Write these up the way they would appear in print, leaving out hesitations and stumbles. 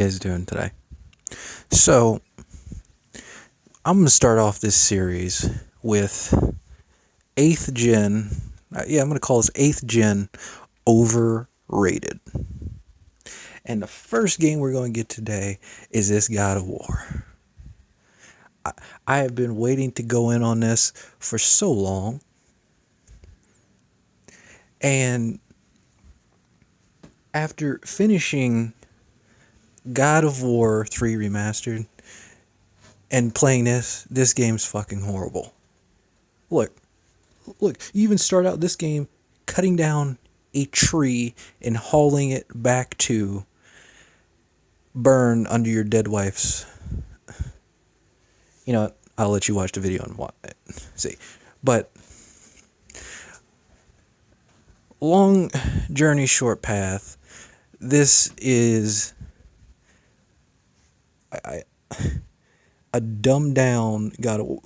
Is doing today. So I'm gonna start off this series with eighth gen. I'm gonna call this eighth gen overrated. And the first game we're gonna get today is this God of War. I have been waiting to go in on this for so long, and after finishing God of War 3 Remastered and playing this game's fucking horrible. Look, you even start out this game cutting down a tree and hauling it back to burn under your dead wife's. You know what? I'll let you watch the video and see. But long journey, short path. This is a dumbed down God of War.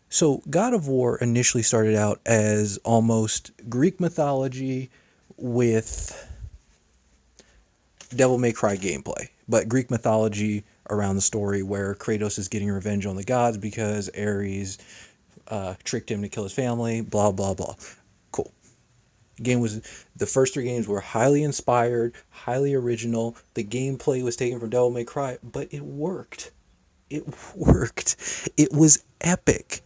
So God of War initially started out as almost Greek mythology with Devil May Cry gameplay, but Greek mythology around the story where Kratos is getting revenge on the gods because Ares tricked him to kill his family, blah, blah, blah. Cool. The first three games were highly inspired, highly original. The gameplay was taken from Devil May Cry, but it worked. It worked. It was epic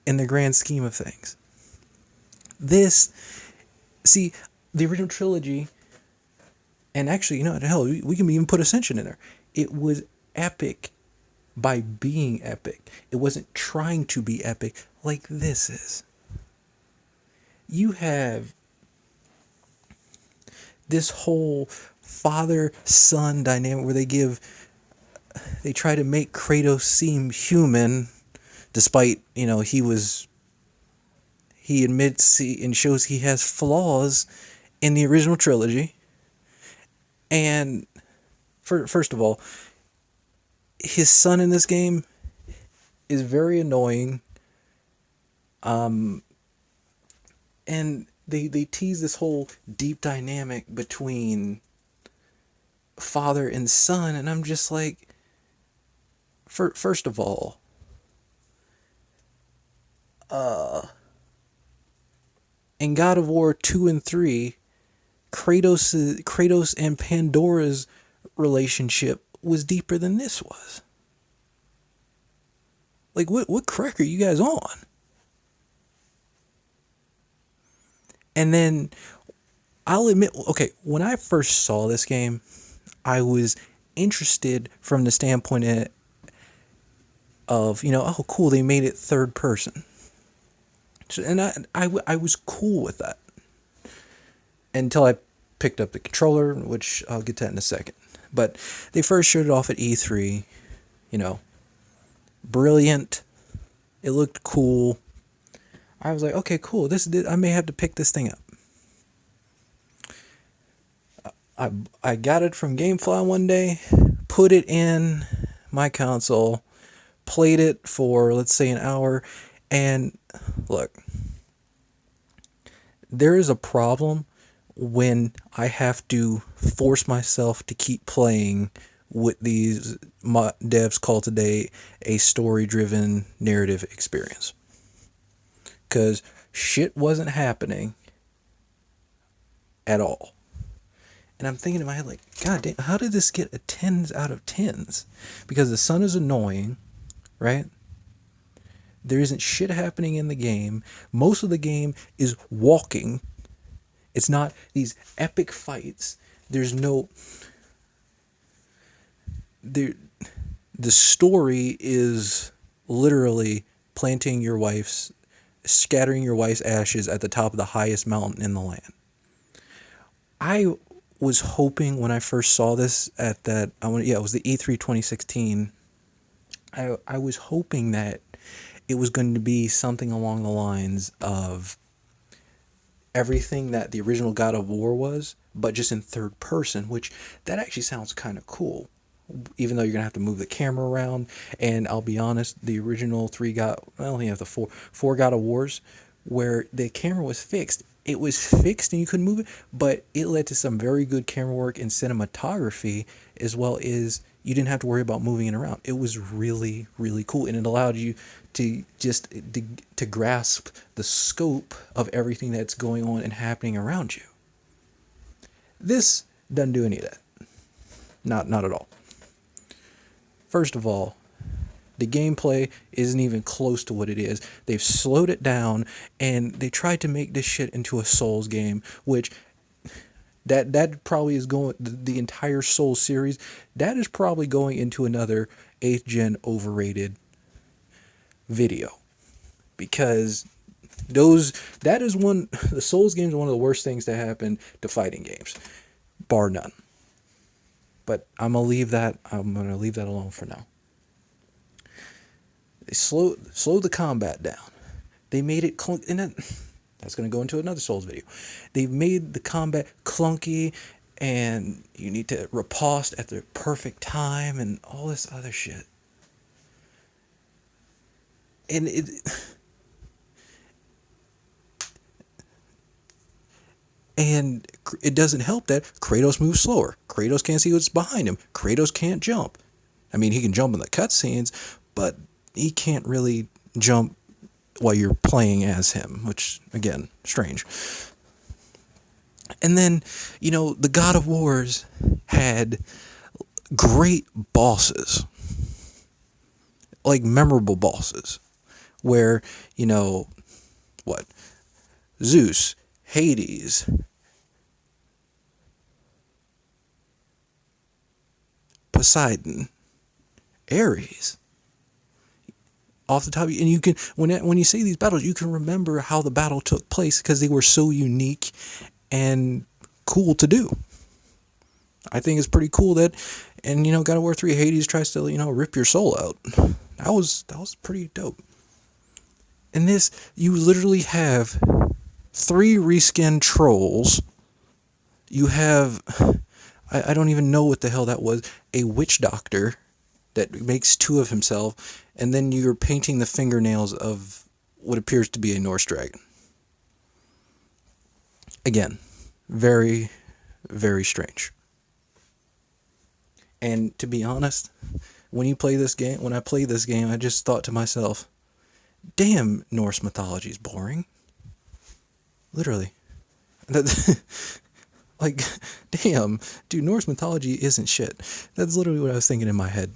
in the grand scheme of things. The original trilogy, and actually, hell, we can even put Ascension in there. It was epic by being epic. It wasn't trying to be epic like this is. You have this whole father-son dynamic where they try to make Kratos seem human, despite, he admits and shows he has flaws in the original trilogy. And first of all, his son in this game is very annoying. And they tease this whole deep dynamic between father and son, and I'm just like, first of all, in God of War 2 and 3, Kratos and Pandora's relationship was deeper than this was. Like, what crack are you guys on? And then, I'll admit, okay, when I first saw this game, I was interested from the standpoint of, oh, cool, they made it third person. So, and I was cool with that. Until I picked up the controller, which I'll get to that in a second. But they first showed it off at E3, brilliant. It looked cool. I was like, okay, cool. I may have to pick this thing up. I got it from GameFly one day, put it in my console, played it for, let's say, an hour, and look, there is a problem when I have to force myself to keep playing what these devs call today a story-driven narrative experience. Because shit wasn't happening at all. And I'm thinking in my head, like, God damn, how did this get a 10s out of 10s? Because the son is annoying, right? There isn't shit happening in the game. Most of the game is walking. It's not these epic fights. There's no... The story is literally scattering your wife's ashes at the top of the highest mountain in the land. I was hoping when I first saw this it was the E3 2016. I was hoping that it was going to be something along the lines of everything that the original God of War was, but just in third person, which that actually sounds kind of cool. Even though you're gonna have to move the camera around, and I'll be honest, the original the four God of Wars, where the camera was fixed, It was fixed and you couldn't move it, but it led to some very good camera work and cinematography, as well as you didn't have to worry about moving it around. It was really, really cool, and it allowed you to just to grasp the scope of everything that's going on and happening around you. This doesn't do any of that. Not at all. First of all, the gameplay isn't even close to what it is. They've slowed it down, and they tried to make this shit into a Souls game, which that probably is going, the entire Souls series, that is probably going into another 8th gen overrated video, because that is one, the Souls games are one of the worst things to happen to fighting games, bar none. But I'm gonna leave that alone for now. They slowed the combat down. They made it and that's going to go into another Souls video. They've made the combat clunky, and you need to riposte at the perfect time and all this other shit. And it doesn't help that Kratos moves slower. Kratos can't see what's behind him. Kratos can't jump. I mean, he can jump in the cutscenes, but he can't really jump while you're playing as him, which, again, strange. And then, the God of Wars had great bosses, like memorable bosses, where, Zeus, Hades, Poseidon, Ares. Off the top, and you can, when you see these battles, you can remember how the battle took place, because they were so unique and cool to do. I think it's pretty cool that, and God of War 3, Hades tries to rip your soul out. That was pretty dope. In this, you literally have 3 reskin trolls. You have, I don't even know what the hell that was, a witch doctor that makes 2 of himself, and then you're painting the fingernails of what appears to be a Norse dragon. Again, very, very strange. And to be honest, when I played this game, I just thought to myself, damn, Norse mythology is boring. Literally. Like, damn, dude, Norse mythology isn't shit. That's literally what I was thinking in my head.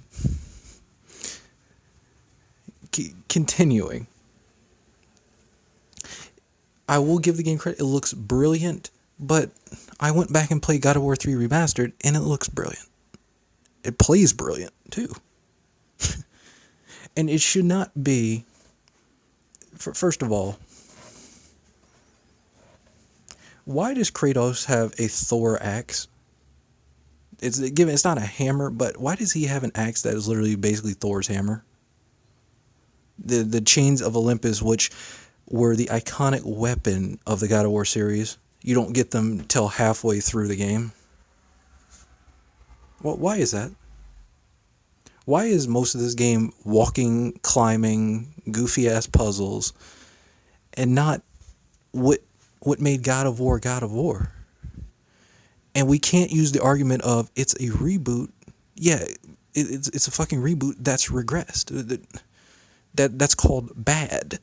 Continuing. I will give the game credit. It looks brilliant, but I went back and played God of War 3 Remastered, and it looks brilliant. It plays brilliant, too. And it should not be... First of all, why does Kratos have a Thor axe? It's not a hammer, but why does he have an axe that is literally basically Thor's hammer? The Chains of Olympus, which were the iconic weapon of the God of War series, you don't get them till halfway through the game. Well, why is that? Why is most of this game walking, climbing, goofy ass puzzles, and not what made God of War God of War? And we can't use the argument of it's a reboot. Yeah, it's a fucking reboot that's regressed. That's called bad.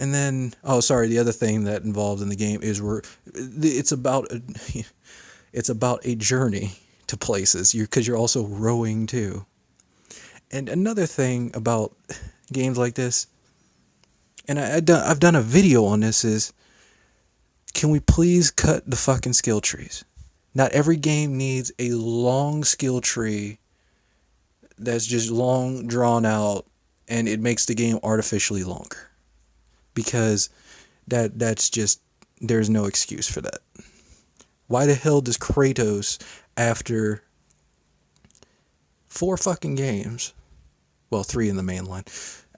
And then, the other thing that involved in the game is it's about a journey to places, because you're also rowing too. And another thing about games like this, and I've done a video on this, is can we please cut the fucking skill trees? Not every game needs a long skill tree that's just long, drawn out, and it makes the game artificially longer. Because that's just, there's no excuse for that. Why the hell does Kratos, after 4 fucking games, well, 3 in the main line,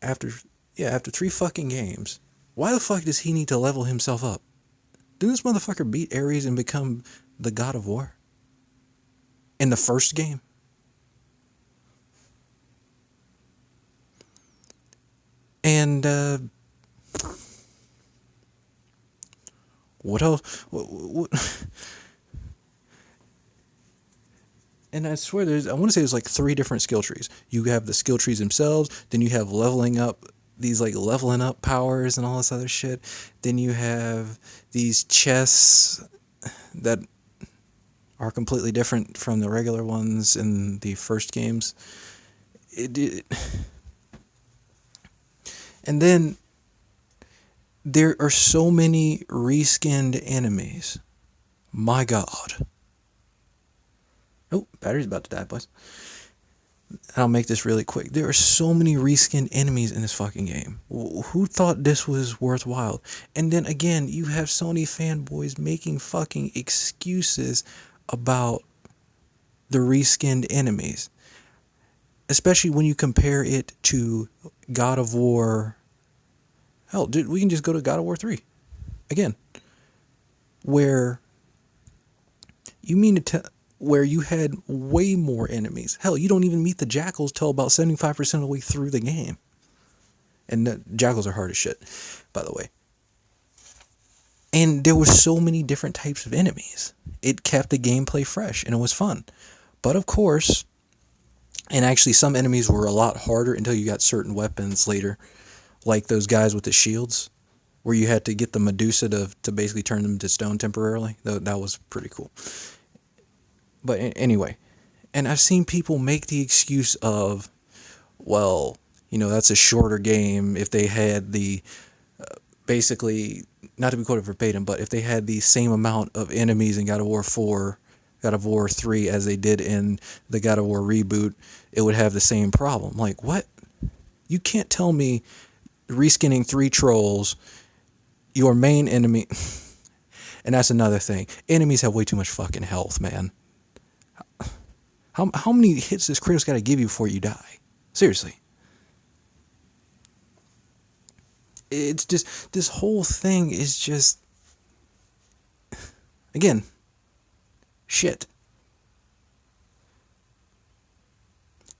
after 3 fucking games, why the fuck does he need to level himself up? Didn't this motherfucker beat Ares and become the God of War in the first game? And what else? And I swear I want to say there's like three different skill trees. You have the skill trees themselves, then you have leveling up, these like leveling up powers and all this other shit. Then you have these chests that are completely different from the regular ones in the first games. It and then there are so many reskinned enemies. My God. Oh, battery's about to die, boys. I'll make this really quick. There are so many reskinned enemies in this fucking game. Who thought this was worthwhile? And then again, you have Sony fanboys making fucking excuses about the reskinned enemies. Especially when you compare it to God of War. Hell, dude, we can just go to God of War 3. Again. Where you mean to tell... where you had way more enemies. Hell, you don't even meet the jackals till about 75% of the way through the game. And the jackals are hard as shit, by the way. And there were so many different types of enemies. It kept the gameplay fresh, and it was fun. But of course, and actually some enemies were a lot harder until you got certain weapons later. Like those guys with the shields, where you had to get the Medusa to basically turn them to stone temporarily. That was pretty cool. But anyway, and I've seen people make the excuse of, well, that's a shorter game. If they had basically, not to be quoted verbatim, but if they had the same amount of enemies in God of War 4, God of War 3 as they did in the God of War reboot, it would have the same problem. Like, what? You can't tell me reskinning 3 trolls, your main enemy... And that's another thing. Enemies have way too much fucking health, man. How many hits does Kratos got to give you before you die? Seriously. It's just, this whole thing is just, again, shit.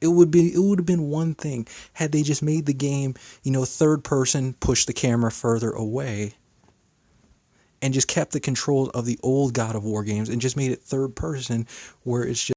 It would have been one thing had they just made the game, third person, push the camera further away, and just kept the controls of the old God of War games and just made it third person, where it's just